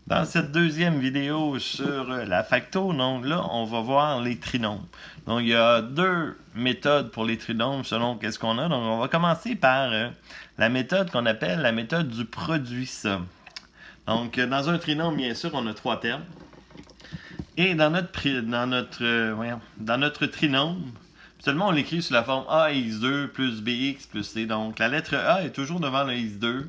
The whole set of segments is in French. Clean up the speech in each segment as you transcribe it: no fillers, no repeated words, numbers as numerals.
Dans cette deuxième vidéo sur la facto, donc là, on va voir les trinômes. Donc, il y a deux méthodes pour les trinômes selon qu'est-ce qu'on a. Donc, on va commencer par la méthode qu'on appelle la méthode du produit somme. Donc, dans un trinôme, bien sûr, on a trois termes. Et dans notre trinôme, seulement on l'écrit sous la forme AX2 plus BX plus C. Donc, la lettre A est toujours devant le X2.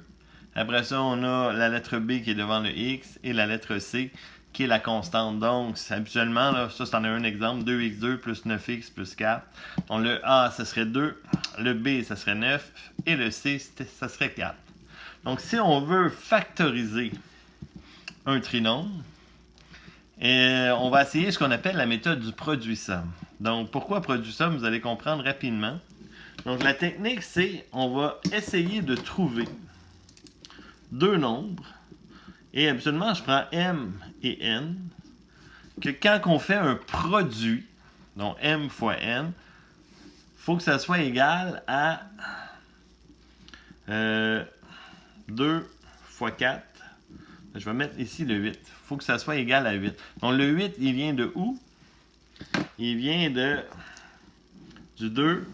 Après ça, on a la lettre B qui est devant le X et la lettre C qui est la constante. Donc, habituellement, là, ça, c'en est un exemple, 2x2 plus 9x plus 4. Donc, le A, ça serait 2, le B, ça serait 9, et le C, ça serait 4. Donc, si on veut factoriser un trinôme, on va essayer ce qu'on appelle la méthode du produit somme. Donc, pourquoi produit somme, vous allez comprendre rapidement. Donc, la technique, c'est on va essayer de trouver deux nombres, et absolument je prends M et N, que quand on fait un produit, donc M fois N, il faut que ça soit égal à 2 fois 4. Je vais mettre ici le 8. Il faut que ça soit égal à 8. Donc le 8, il vient de où? Il vient du 2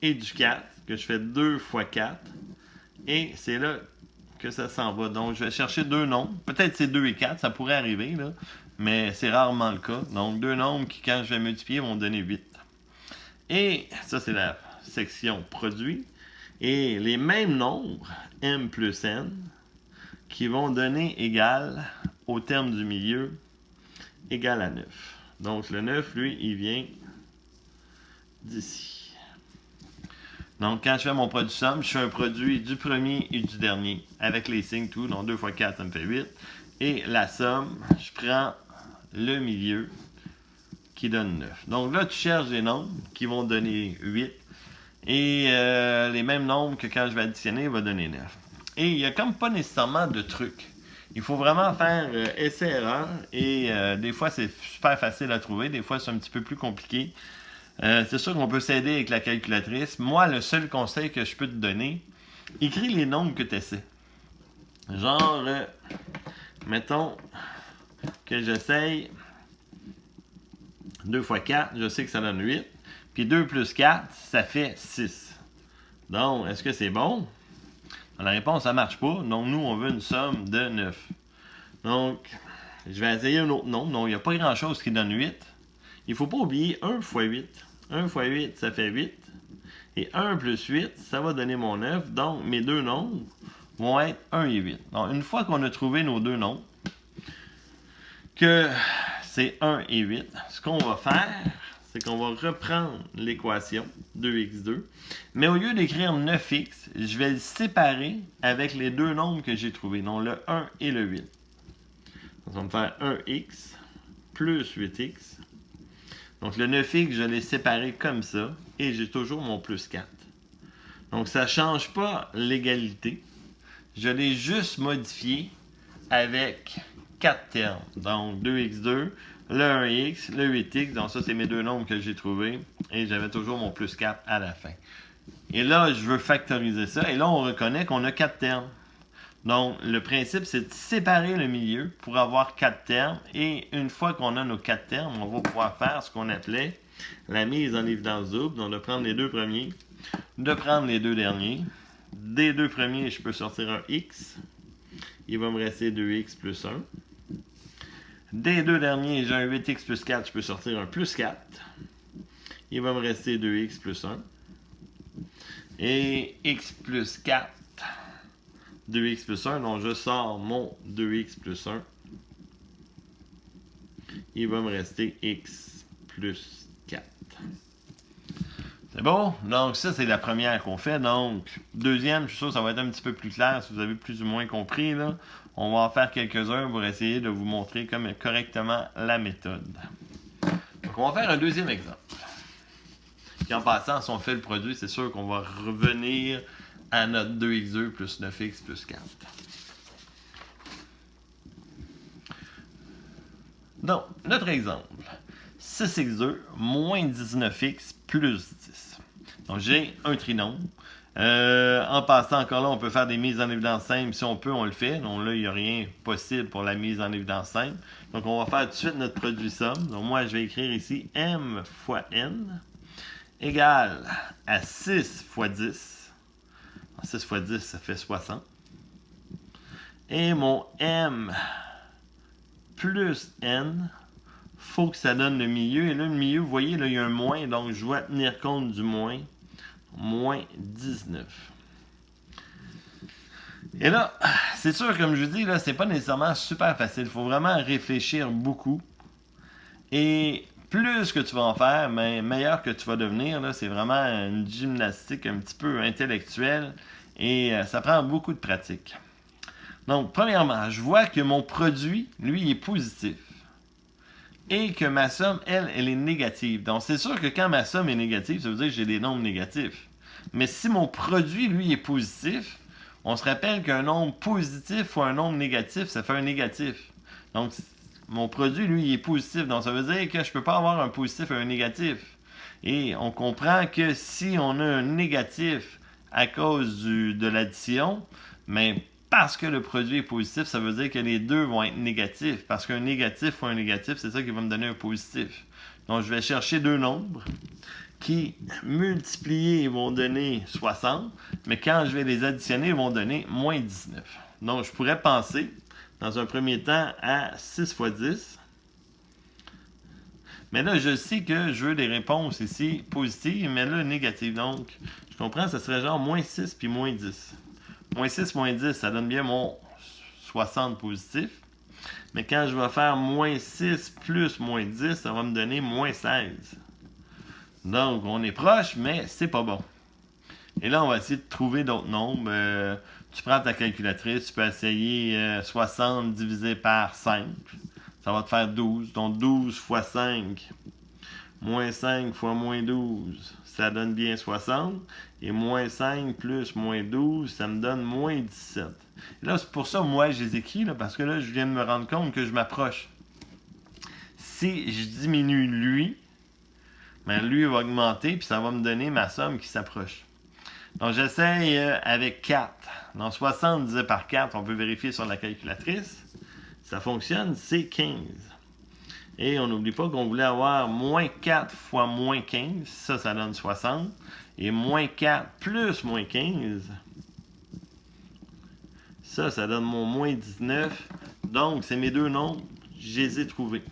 et du 4, que je fais 2 fois 4. Et c'est là que ça s'en va. Donc, je vais chercher deux nombres. Peut-être c'est 2 et 4, ça pourrait arriver, là, mais c'est rarement le cas. Donc, deux nombres qui, quand je vais multiplier, vont donner 8. Et ça, c'est la section produit. Et les mêmes nombres, M plus N, qui vont donner égal au terme du milieu, égal à 9. Donc, le 9, lui, il vient d'ici. Donc, quand je fais mon produit somme, je fais un produit du premier et du dernier, avec les signes tout. Donc, 2 fois 4, ça me fait 8. Et la somme, je prends le milieu, qui donne 9. Donc là, tu cherches des nombres qui vont donner 8. Et les mêmes nombres que quand je vais additionner, il va donner 9. Et il n'y a comme pas nécessairement de truc. Il faut vraiment faire essai-erreur. Et des fois, c'est super facile à trouver. Des fois, c'est un petit peu plus compliqué. C'est sûr qu'on peut s'aider avec la calculatrice. Moi, le seul conseil que je peux te donner, écris les nombres que tu essaies. Genre, mettons que j'essaye 2 fois 4, je sais que ça donne 8. Puis 2 plus 4, ça fait 6. Donc, est-ce que c'est bon? La réponse, ça ne marche pas. Donc, nous, on veut une somme de 9. Donc, je vais essayer un autre nombre. Donc, il n'y a pas grand-chose qui donne 8. Il ne faut pas oublier 1 fois 8. 1 fois 8, ça fait 8. Et 1 plus 8, ça va donner mon 9. Donc, mes deux nombres vont être 1 et 8. Donc, une fois qu'on a trouvé nos deux nombres, que c'est 1 et 8, ce qu'on va faire, c'est qu'on va reprendre l'équation 2x2. Mais au lieu d'écrire 9x, je vais le séparer avec les deux nombres que j'ai trouvés, donc le 1 et le 8. Donc, ça va me faire 1x plus 8x. Donc, le 9x, je l'ai séparé comme ça, et j'ai toujours mon plus 4. Donc, ça ne change pas l'égalité. Je l'ai juste modifié avec 4 termes. Donc, 2x2, le 1x, le 8x. Donc, ça, c'est mes deux nombres que j'ai trouvés. Et j'avais toujours mon plus 4 à la fin. Et là, je veux factoriser ça. Et là, on reconnaît qu'on a 4 termes. Donc, le principe, c'est de séparer le milieu pour avoir 4 termes. Et une fois qu'on a nos 4 termes, on va pouvoir faire ce qu'on appelait la mise en évidence double. Donc, de prendre les deux premiers, de prendre les deux derniers. Des deux premiers, je peux sortir un x. Il va me rester 2x plus 1. Des deux derniers, j'ai un 8x plus 4, je peux sortir un plus 4. Il va me rester 2x plus 1. Et x plus 4. 2x plus 1, donc je sors mon 2x plus 1. Il va me rester x plus 4. C'est bon? Donc ça, c'est la première qu'on fait. Donc, deuxième, je suis sûr que ça va être un petit peu plus clair si vous avez plus ou moins compris, là. On va en faire quelques-uns pour essayer de vous montrer correctement la méthode. Donc, on va faire un deuxième exemple. Puis en passant, si on fait le produit, c'est sûr qu'on va revenir à notre 2x2 plus 9x plus 4. Donc, notre exemple. 6x2 moins 19x plus 10. Donc, j'ai un trinôme. En passant, encore là, on peut faire des mises en évidence simples. Si on peut, on le fait. Donc là, il n'y a rien possible pour la mise en évidence simple. Donc on va faire tout de suite notre produit somme. Donc moi, je vais écrire ici m fois n égale à 6 fois 10. 6 fois 10, ça fait 60. Et mon m plus n, faut que ça donne le milieu. Et là, le milieu, vous voyez, là, il y a un moins. Donc, je dois tenir compte du moins. Moins 19. Et là, c'est sûr, comme je vous dis, là, c'est pas nécessairement super facile. Il faut vraiment réfléchir beaucoup. Et plus que tu vas en faire, mais meilleur que tu vas devenir. Là, c'est vraiment une gymnastique un petit peu intellectuelle. Et ça prend beaucoup de pratique. Donc, premièrement, je vois que mon produit, lui, est positif. Et que ma somme, elle est négative. Donc, c'est sûr que quand ma somme est négative, ça veut dire que j'ai des nombres négatifs. Mais si mon produit, lui, est positif, on se rappelle qu'un nombre positif fois un nombre négatif, ça fait un négatif. Donc, mon produit, lui, il est positif. Donc, ça veut dire que je ne peux pas avoir un positif et un négatif. Et on comprend que si on a un négatif à cause de l'addition, mais parce que le produit est positif, ça veut dire que les deux vont être négatifs. Parce qu'un négatif fois un négatif, c'est ça qui va me donner un positif. Donc, je vais chercher deux nombres qui, multipliés, vont donner 60, mais quand je vais les additionner, ils vont donner moins 19. Donc, je pourrais penser, dans un premier temps, à 6 fois 10. Mais là, je sais que je veux des réponses ici positives, mais là, négatives. Donc, je comprends, ça serait genre moins 6 puis moins 10. Moins 6, moins 10, ça donne bien mon 60 positif. Mais quand je vais faire moins 6 plus moins 10, ça va me donner moins 16. Donc, on est proche, mais c'est pas bon. Et là, on va essayer de trouver d'autres nombres. Tu prends ta calculatrice, tu peux essayer 60 divisé par 5. Ça va te faire 12. Donc, 12 fois 5, moins 5 fois moins 12, ça donne bien 60. Et moins 5 plus moins 12, ça me donne moins 17. Et là, c'est pour ça, moi, je les écris, là, parce que là, je viens de me rendre compte que je m'approche. Si je diminue lui, ben lui va augmenter, puis ça va me donner ma somme qui s'approche. Donc, j'essaye avec 4. Donc, 60 divisé par 4, on peut vérifier sur la calculatrice. Ça fonctionne, c'est 15. Et on n'oublie pas qu'on voulait avoir moins 4 fois moins 15. Ça donne 60. Et moins 4 plus moins 15. Ça donne mon moins 19. Donc, c'est mes deux nombres. Je les ai trouvés.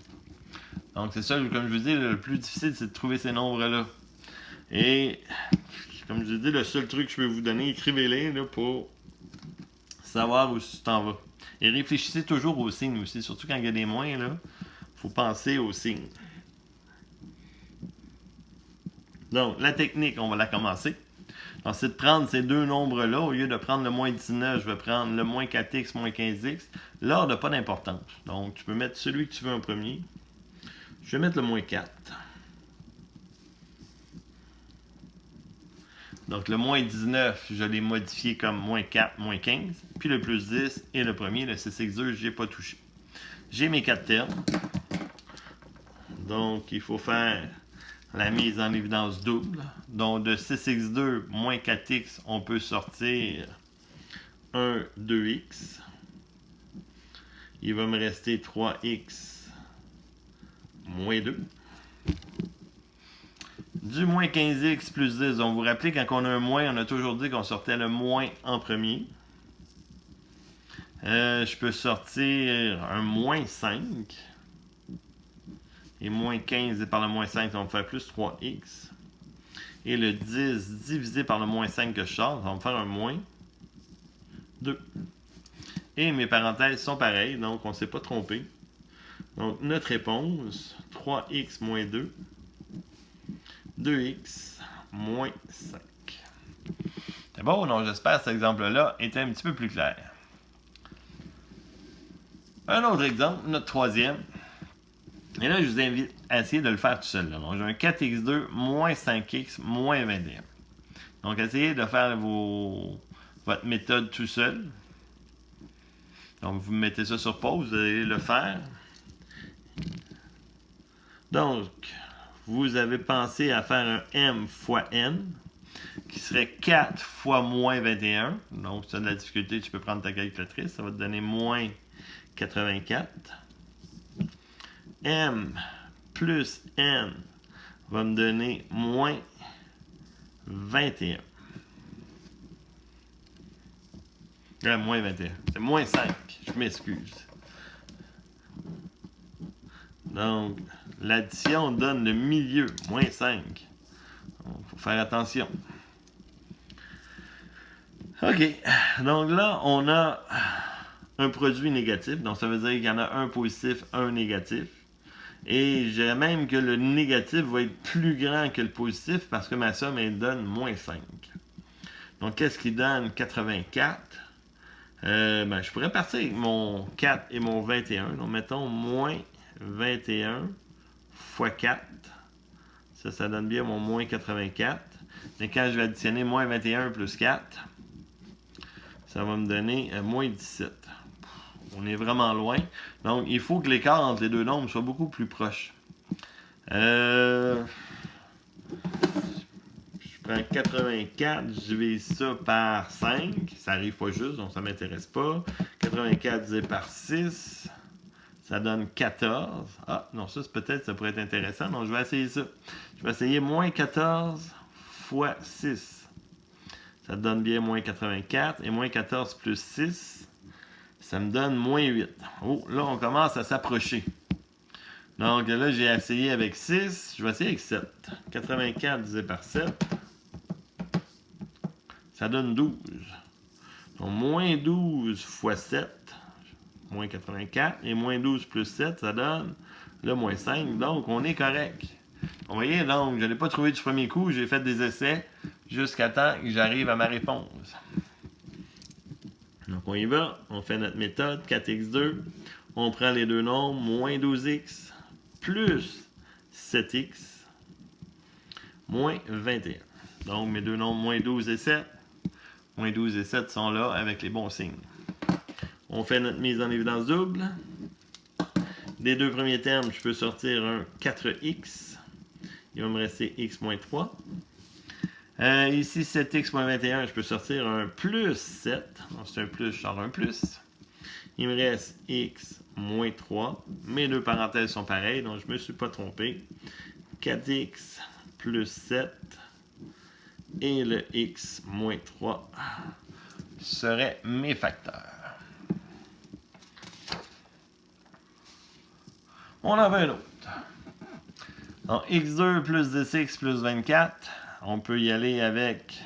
Donc, c'est ça, comme je vous dis, le plus difficile, c'est de trouver ces nombres-là. Et, comme je vous dis, le seul truc que je peux vous donner, écrivez-les là, pour savoir où tu t'en vas. Et réfléchissez toujours aux signes aussi, surtout quand il y a des moins, il faut penser aux signes. Donc, la technique, on va la commencer. Donc, c'est de prendre ces deux nombres-là. Au lieu de prendre le moins 19, je vais prendre le moins 4x, moins 15x. L'ordre n'a pas d'importance. Donc, tu peux mettre celui que tu veux en premier. Je vais mettre le moins 4. Donc, le moins 19, je l'ai modifié comme moins 4, moins 15. Puis le plus 10 et le premier, le 6x2, je n'ai pas touché. J'ai mes 4 termes. Donc, il faut faire la mise en évidence double. Donc, de 6x2 moins 4x, on peut sortir 1, 2x. Il va me rester 3x moins 2. Du moins 15x plus 10. Donc, vous vous rappelez, quand on a un moins, on a toujours dit qu'on sortait le moins en premier. Je peux sortir un moins 5. Et moins 15 par le moins 5, ça va me faire plus 3x. Et le 10 divisé par le moins 5 que je sors, ça va me faire un moins 2. Et mes parenthèses sont pareilles, donc on ne s'est pas trompé. Donc notre réponse, 3x moins 2, 2x moins 5. C'est bon, donc j'espère que cet exemple-là était un petit peu plus clair. Un autre exemple, notre troisième. Et là, je vous invite à essayer de le faire tout seul. Donc, j'ai un 4x2 moins 5x moins 21. Donc, essayez de faire votre méthode tout seul. Donc, vous mettez ça sur pause, vous allez le faire. Donc, vous avez pensé à faire un m fois n. qui serait 4 fois moins 21. Donc, si tu as de la difficulté, tu peux prendre ta calculatrice. Ça va te donner moins 84. M plus N va me donner moins 21. Moins 21. C'est moins 5. Je m'excuse. Donc, l'addition donne le milieu, moins 5. Il faut faire attention. OK. Donc là, on a un produit négatif. Donc, ça veut dire qu'il y en a un positif, un négatif. Et je dirais même que le négatif va être plus grand que le positif parce que ma somme, elle donne moins 5. Donc, qu'est-ce qui donne 84? Je pourrais partir avec mon 4 et mon 21. Donc, mettons moins 21 fois 4. Ça donne bien mon moins 84. Mais quand je vais additionner moins 21 plus 4, ça va me donner moins 17. On est vraiment loin. Donc, il faut que l'écart entre les deux nombres soit beaucoup plus proche. Je prends 84, je divise ça par 5. Ça n'arrive pas juste, donc ça ne m'intéresse pas. 84 divisé par 6, ça donne 14. Ah, non, ça peut-être, ça pourrait être intéressant. Donc, je vais essayer ça. Je vais essayer moins 14 fois 6. Ça donne bien moins 84. Et moins 14 plus 6, ça me donne moins 8. Oh, là, on commence à s'approcher. Donc là, j'ai essayé avec 6. Je vais essayer avec 7. 84 divisé par 7, ça donne 12. Donc, moins 12 fois 7, moins 84. Et moins 12 plus 7, ça donne le moins 5. Donc, on est correct. Vous voyez, donc, je n'ai pas trouvé du premier coup. J'ai fait des essais jusqu'à temps que j'arrive à ma réponse. Donc, on y va. On fait notre méthode, 4x2. On prend les deux nombres, moins 12x plus 7x moins 21. Donc, mes deux nombres, moins 12 et 7. Moins 12 et 7 sont là avec les bons signes. On fait notre mise en évidence double. Des deux premiers termes, je peux sortir un 4x. Il va me rester x moins 3. Ici, 7x moins 21, je peux sortir un plus 7. Donc, c'est un plus, je sors un plus. Il me reste x moins 3. Mes deux parenthèses sont pareilles, donc je ne me suis pas trompé. 4x plus 7 et le x moins 3 seraient mes facteurs. On en veut un autre. Donc, x2 plus 10x plus 24. On peut y aller avec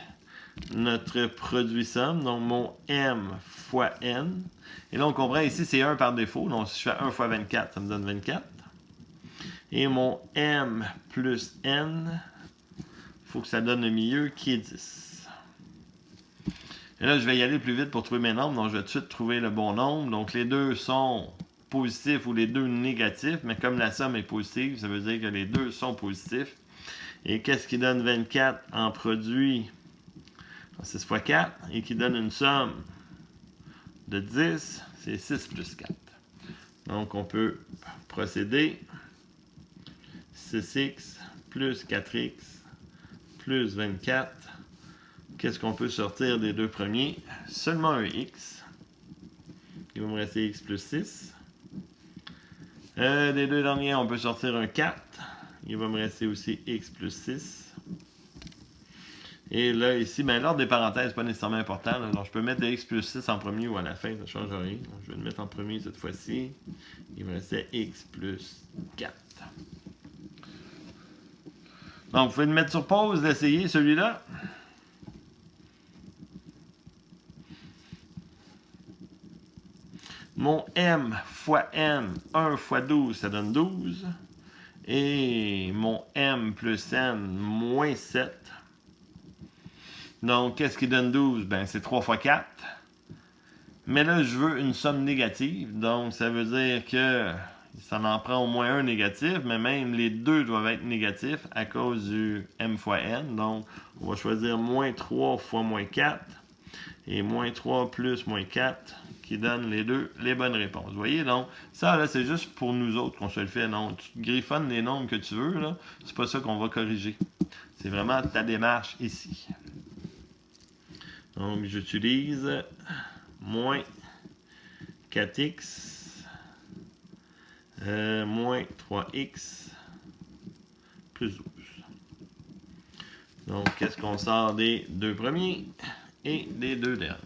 notre produit somme. Donc, mon m fois n. Et là, on comprend ici, c'est 1 par défaut. Donc, si je fais 1 fois 24, ça me donne 24. Et mon m plus n, il faut que ça donne le milieu qui est 10. Et là, je vais y aller plus vite pour trouver mes nombres. Donc, je vais tout de suite trouver le bon nombre. Donc, les deux sont positifs ou les deux négatifs. Mais comme la somme est positive, ça veut dire que les deux sont positifs. Et qu'est-ce qui donne 24 en produit? 6 fois 4. Et qui donne une somme de 10, c'est 6 plus 4. Donc, on peut procéder. 6x plus 4x plus 24. Qu'est-ce qu'on peut sortir des deux premiers? Seulement un x. Il va me rester x plus 6. Des deux derniers, on peut sortir un 4. Il va me rester aussi x plus 6. Et là, ici, l'ordre des parenthèses n'est pas nécessairement important. Là. Donc, je peux mettre le x plus 6 en premier ou à la fin, ça ne change rien. Donc, je vais le mettre en premier cette fois-ci. Il me restait x plus 4. Donc, vous pouvez le mettre sur pause, l'essayer, celui-là. Mon m fois n, 1 fois 12, ça donne 12. Et mon m plus n, moins 7. Donc, qu'est-ce qui donne 12? Ben, c'est 3 fois 4. Mais là, je veux une somme négative. Donc, ça veut dire que ça en prend au moins un négatif, mais même les deux doivent être négatifs à cause du m fois n. Donc, on va choisir moins 3 fois moins 4. Et moins 3 plus moins 4 qui donne les bonnes réponses. Vous voyez, donc, ça, là, c'est juste pour nous autres qu'on se le fait. Non, tu griffonnes les nombres que tu veux, là. C'est pas ça qu'on va corriger. C'est vraiment ta démarche ici. Donc, j'utilise moins 4x moins 3x plus 12. Donc, qu'est-ce qu'on sort des deux premiers et des deux derniers?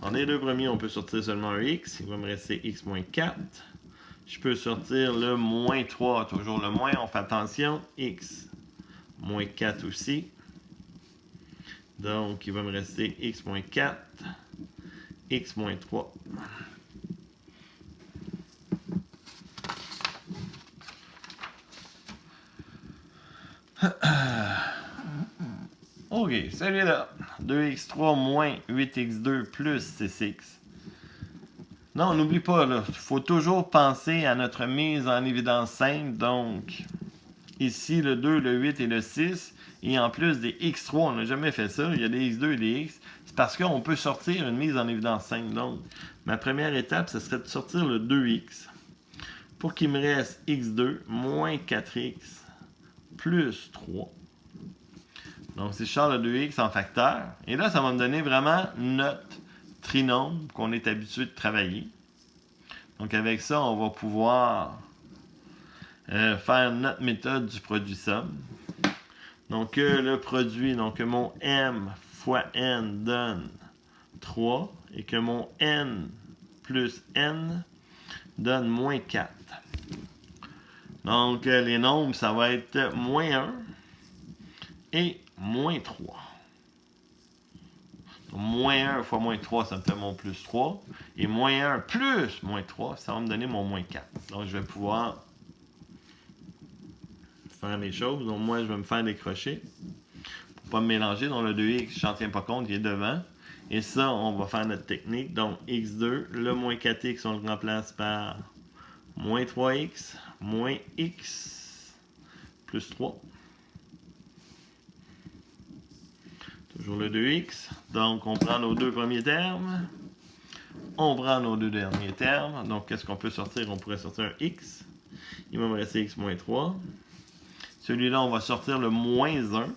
Dans les deux premiers, on peut sortir seulement un x. Il va me rester x moins 4. Je peux sortir le moins 3. Toujours le moins, on fait attention. X moins 4 aussi. Donc, il va me rester x moins 4, x moins 3. OK, celui-là. 2x3 moins 8x2 plus 6x. Non, n'oublie pas, là, il faut toujours penser à notre mise en évidence simple. Donc, ici, le 2, le 8 et le 6. Et en plus des x3, on n'a jamais fait ça. Il y a des x2 et des x. C'est parce qu'on peut sortir une mise en évidence simple. Donc, ma première étape, ce serait de sortir le 2x. Pour qu'il me reste x2 moins 4x plus 3. Donc, si je sors le 2x en facteur, et là, ça va me donner vraiment notre trinôme qu'on est habitué de travailler. Donc, avec ça, on va pouvoir faire notre méthode du produit somme. Donc, le produit, donc mon m fois n donne 3 et que mon n plus n donne moins 4. Donc, les nombres, ça va être moins 1 et moins 3. Donc, moins 1 fois moins 3, ça me fait mon plus 3. Et moins 1 plus moins 3, ça va me donner mon moins 4. Donc, je vais pouvoir faire les choses. Donc, moi, je vais me faire décrocher pour ne pas me mélanger. Donc, le 2x, je n'en tiens pas compte, il est devant. Et ça, on va faire notre technique. Donc, x2, le moins 4x, on le remplace par moins 3x, moins x, plus 3. Toujours le 2x. Donc, on prend nos deux premiers termes. On prend nos deux derniers termes. Donc, qu'est-ce qu'on peut sortir? On pourrait sortir un x. Il va me rester x moins 3. Celui-là, on va sortir le moins 1.